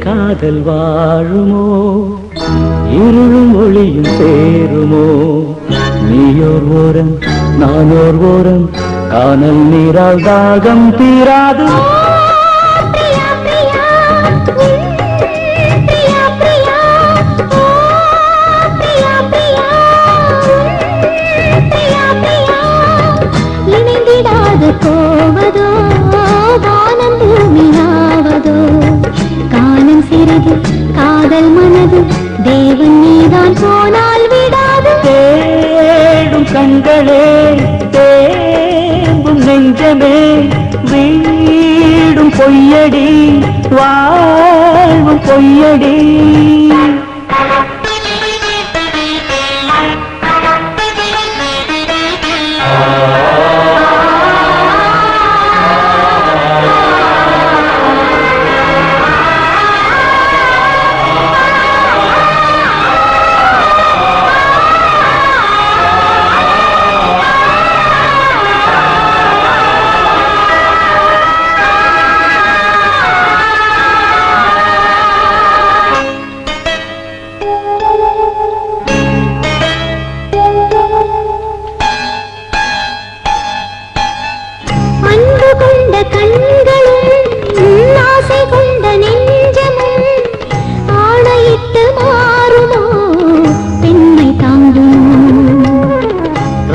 காதல் வாழுமோ இருளும் ஒளியும் சேருமோ நீயோர் ஓரம் நானோர் ஓரம் காணல் நீரால் தாகம் தீராது இணைந்திடாது போவதோ வானம் பூமியாவதோ காலம் சிறிது காதல் மனது தேவன் நீதான் போனால் விடாது தேடும் கண்களே தேம்பும் நெஞ்சமே வீடும் பொய்யடி வாழ்வும் பொய்யடி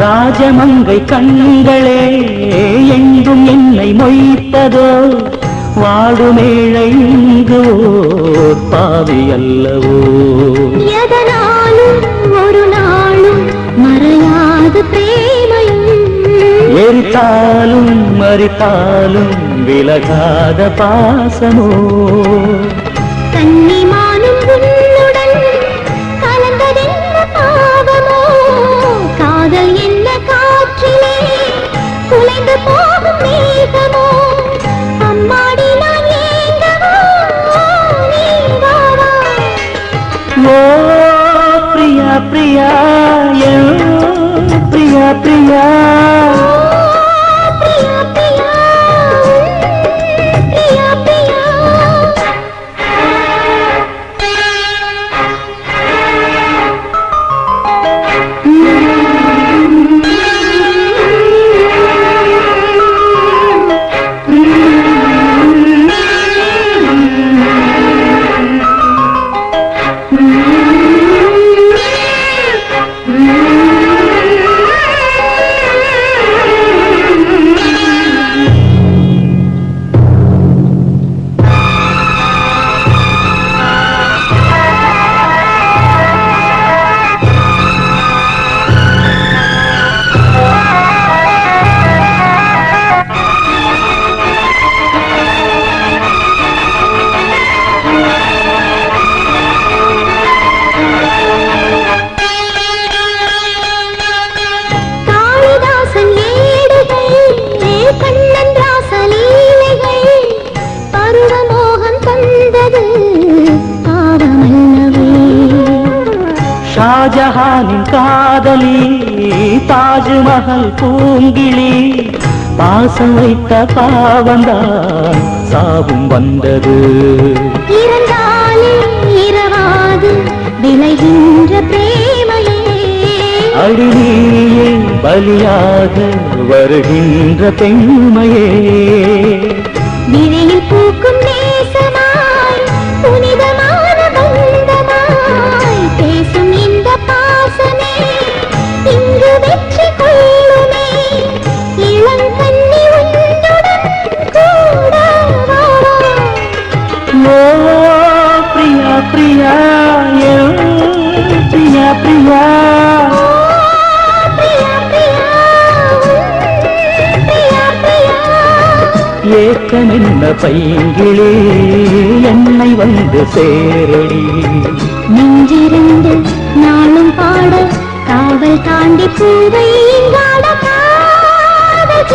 ராஜமங்கை கண்களே எங்கும் என்னை மொய்த்ததோ வாடுமேழை இங்கு ஓர் பாவி அல்லவோ எதனாலும் ஒரு நாளும் மறையாது பிரேமையும் எரித்தாலும் மறித்தாலும் விலகாத பாசமோ கன்னிமானும் உன்னுடன் கலந்ததென்ன பாவமோ காதல் என்ன காற்றிலே குலைந்து போகும் மேகமோ அம்மாடி நான் ஏங்கவோ நீ வாவா ஓ பிரியா பிரியா பிரியா பிரியா ஷாஜஹானின் காதலி தாஜ்மஹல் பூங்கிளி பாசம் வைத்த பாவந்தான் சாவும் வந்தது இருந்தாலே இரவாது விளைகின்ற பிரேமையே அடியே பலியாக வருகின்ற பெண்மையே விழியில் பூக்கும் நேசமாய் புனிதமான பந்தமாய் பேசும் இந்த பாசமே இங்கு வெற்றி கொள்ளுமே இளங்கண்ணி உன்னுடன் கூட ஓ பிரியா பிரியா ஏக்கமென்ன பைங்கிளே என்னை வந்து சேரடி. நெஞ்சிருந்து நாளும் பாட காவல் தாண்டி பூவை காட காதல்